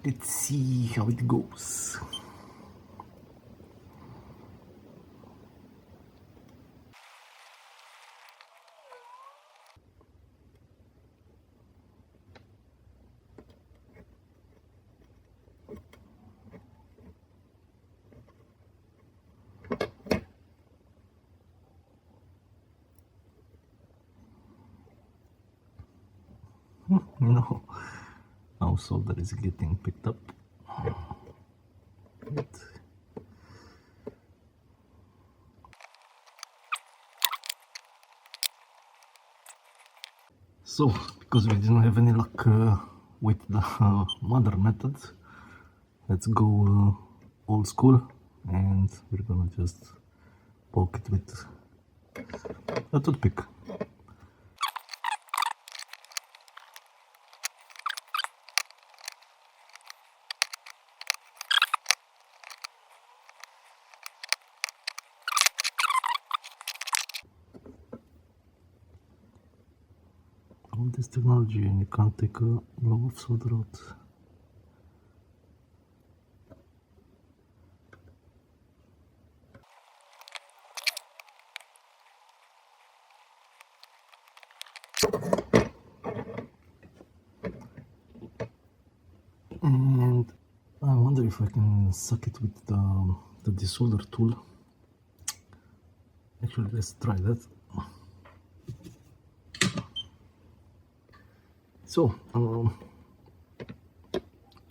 Let's see how it goes. No, our solder is getting picked up. But so, because we didn't have any luck with the mother method, let's go old school, and we're gonna just poke it with a toothpick. All this technology, and you can't take a blow of solder out. And I wonder if I can suck it with the desolder tool. Actually, let's try that. So,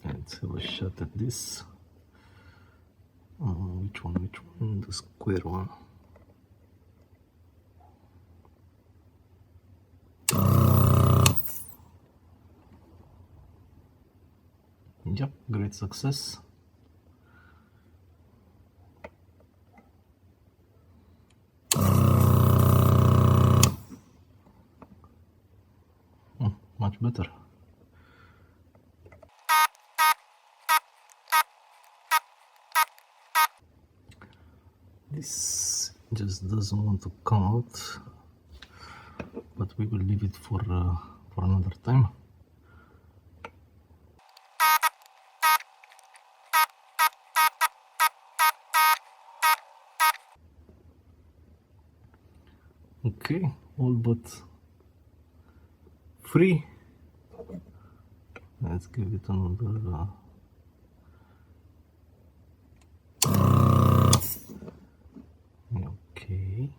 let's have a shot at this. Which one? The square one. Yep, great success. Much better. This just doesn't want to come out, but we will leave it for another time. Okay, all but free. Let's give it another okay.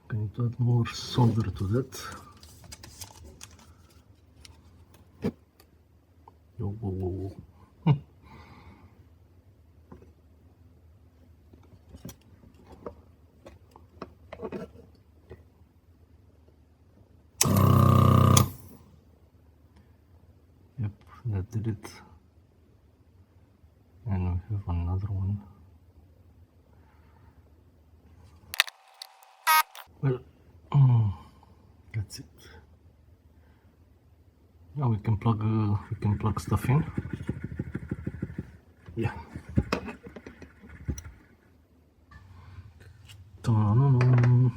Going to add more solder to that. Whoa, whoa, whoa, whoa. Yep, that did it. And we have another one. Well, that's it. Now we can plug stuff in. Yeah. Ta-da-da.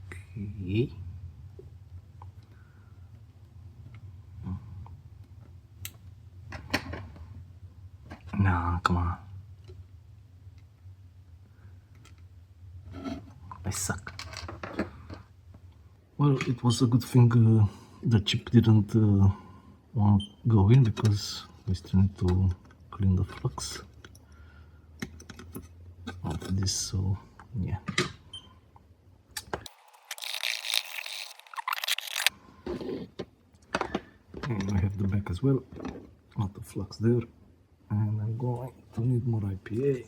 Okay. Nah, come on. I suck. Well, it was a good thing the chip didn't want to go in, because we still need to clean the flux of this, so yeah. And I have the back as well, lot of flux there, and I'm going to need more IPA.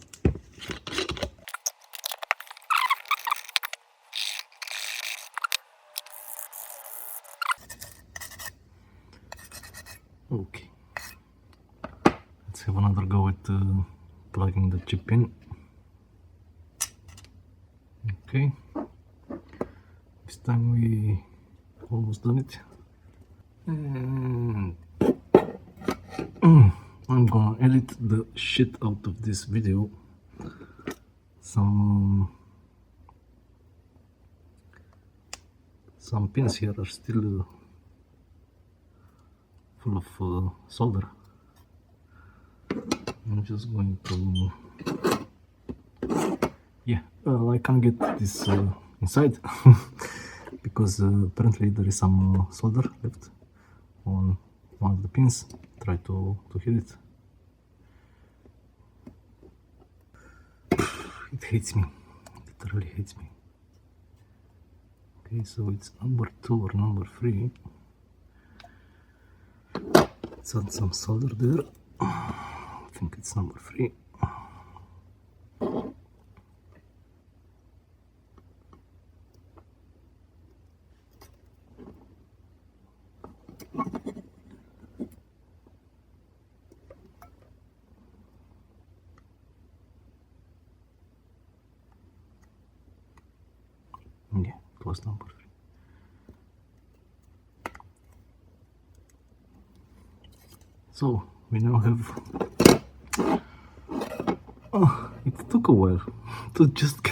Okay, let's have another go at plugging the chip in. Okay, this time we almost done it. And I'm gonna edit the shit out of this video. Some pins here are still full of solder. I'm just going to, yeah, I can't get this inside because apparently there is some solder left on one of the pins. Try to hit it. It hates me, it literally hates me. Okay, so it's number 2 or number 3. Let's add some solder there. I think it's number 3. Yeah, it was number 3. So we now have, oh, it took a while to just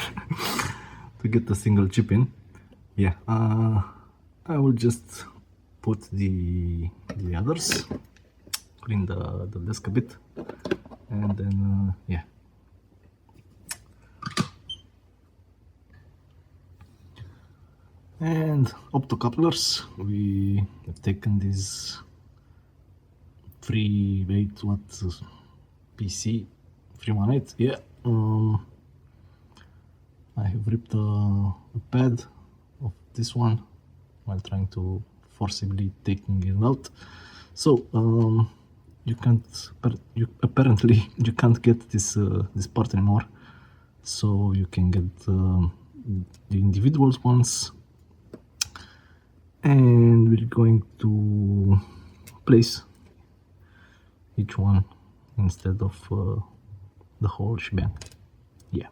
to get a single chip in. Yeah, I will just put the others, clean the desk a bit, and then yeah. And optocouplers, we have taken these 3.8 watt PC 318. Yeah, I have ripped a pad of this one while trying to forcibly taking it out. So you can't, apparently you can't get this this part anymore. So you can get the individual ones, and we're going to place each one instead of the whole shebang. Yeah.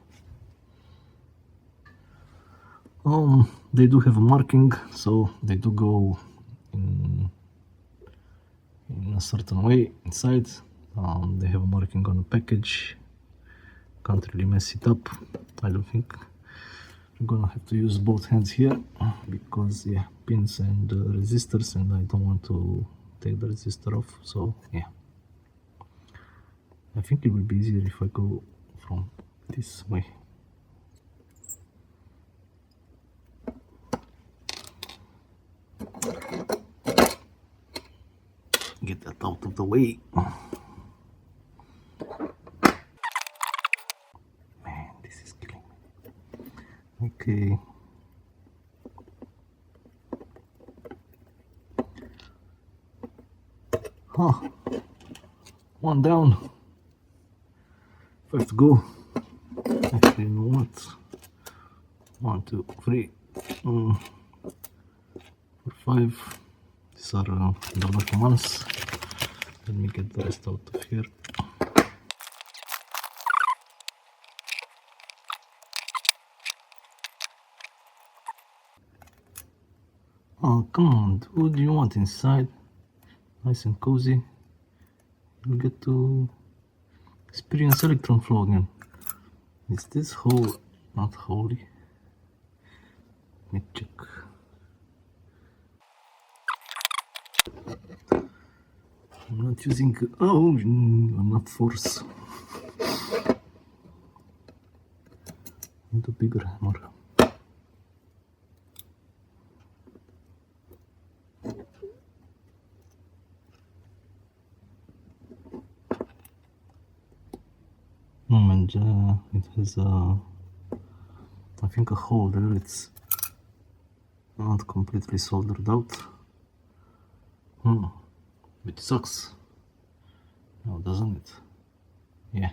They do have a marking, so they do go in a certain way inside. They have a marking on the package. Can't really mess it up. I don't think. I'm gonna have to use both hands here because yeah, pins and resistors, and I don't want to take the resistor off. So yeah, I think it will be easier if I go from this way. Get that out of the way. Man, this is killing me. Okay. Huh. One down. 5 to go. Actually, you know what? 1, 2, 3, 4, 5. These are the lucky ones. Let me get the rest out of here. Oh, come on, what do you want inside? Nice and cozy. You'll get to experience electron flow again. Is this hole not holy? Let me check. I'm not using, oh, enough force. Need a bigger hammer. And it has I think a hole there. It's not completely soldered out. Which sucks. No, doesn't it? Yeah,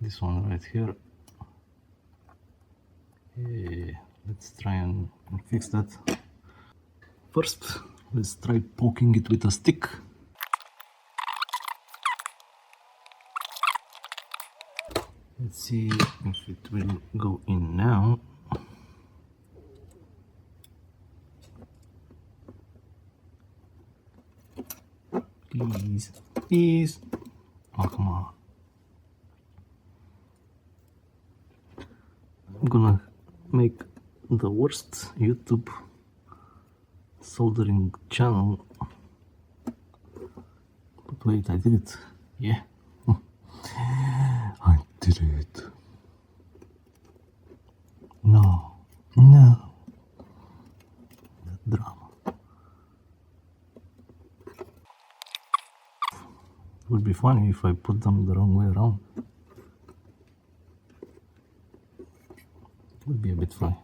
this one right here. Yeah, let's try and fix that. First, let's try poking it with a stick. Let's see if it will go in now. Please. Please. Oh, come on. I'm gonna make the worst YouTube soldering channel. But wait, I did it. Yeah. I did it. No. That drama. It would be funny if I put them the wrong way around. It would be a bit funny.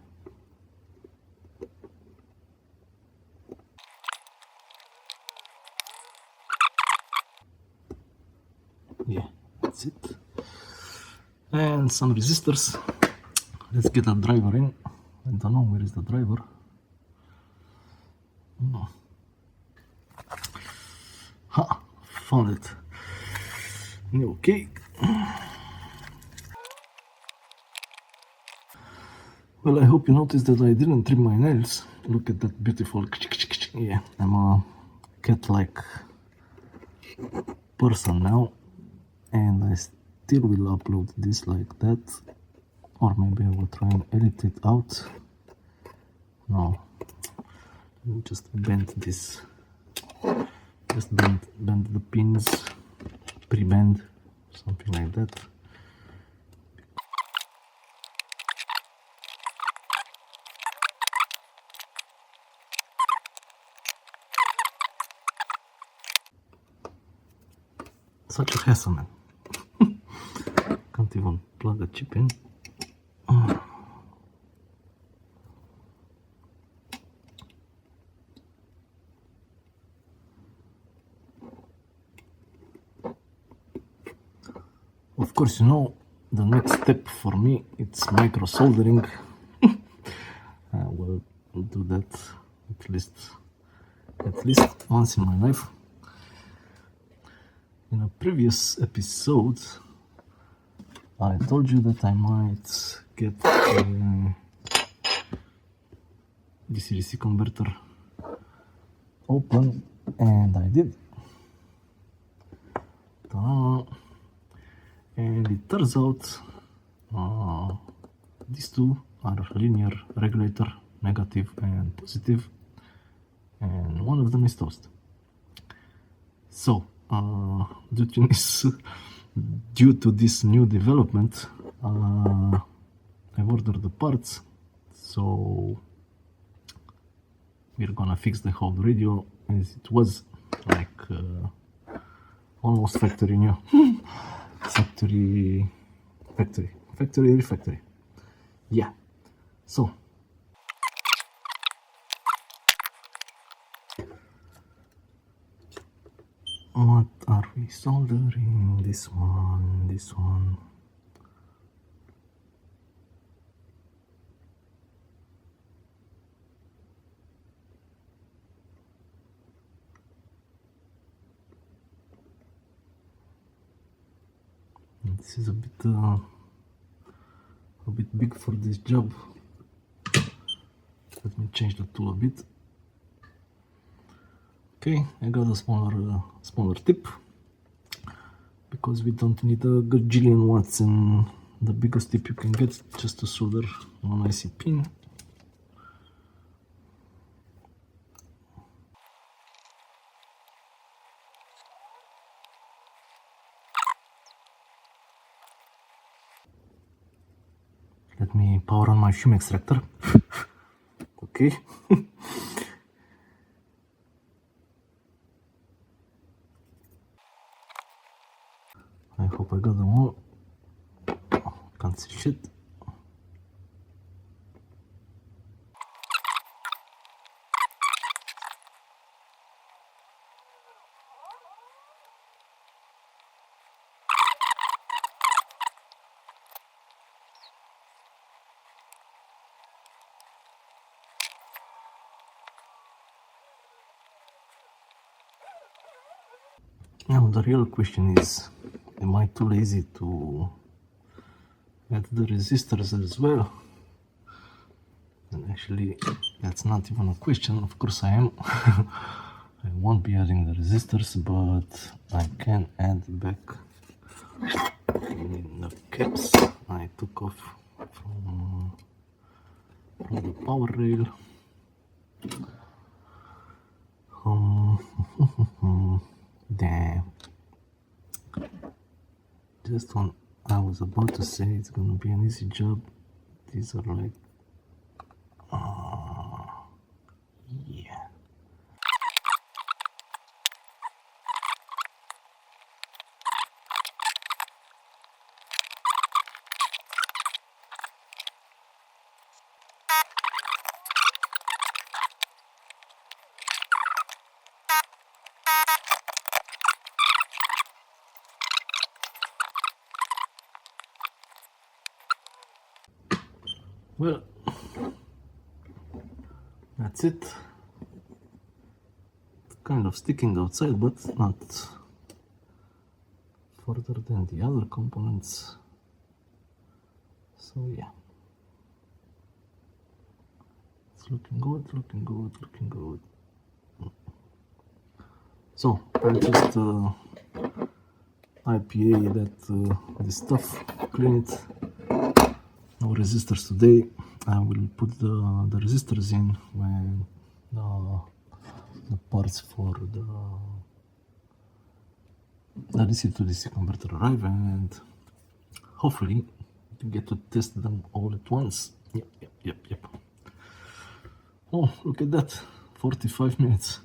Yeah, that's it. And some resistors. Let's get a driver in. I don't know where is the driver. No. Ha! Found it. Okay. Well, I hope you noticed that I didn't trim my nails. Look at that beautiful. Yeah, I'm a cat-like person now, and I still will upload this like that, or maybe I will try and edit it out. No, let me just bend this. Just bend the pins, pre-bend, something like that. Such a hassle, man. Can't even plug a chip in. Of course, you know, the next step for me, it's micro soldering. I will do that at least once in my life. In a previous episode, I told you that I might get a DC-DC converter open, and I did. Ta-da. And it turns out these two are linear regulator, negative and positive, and one of them is toast. So, due to this new development, I've ordered the parts, so we're gonna fix the whole radio as it was, like almost factory new. Factory refactory. Yeah. So what are we soldering? This one. This is a bit big for this job. Let me change the tool a bit. Okay, I got a smaller tip because we don't need a gajillion watts, and the biggest tip you can get just to solder one IC pin. Let me power on my fume extractor. Okay. I hope I got them all. Can't see shit. Now the real question is, am I too lazy to add the resistors as well? And actually, that's not even a question. Of course I am. I won't be adding the resistors, but I can add back the caps I took off from the power rail. Damn. Just when I was about to say it's gonna be an easy job, these are like, yeah. Well, that's it. It's kind of sticking outside, but not further than the other components. So yeah, it's looking good, looking good, looking good. So I'll just IPA this stuff, clean it. No resistors today. I will put the resistors in when the parts for the DC to DC converter arrive, and hopefully get to test them all at once. Yep. Oh, look at that, 45 minutes.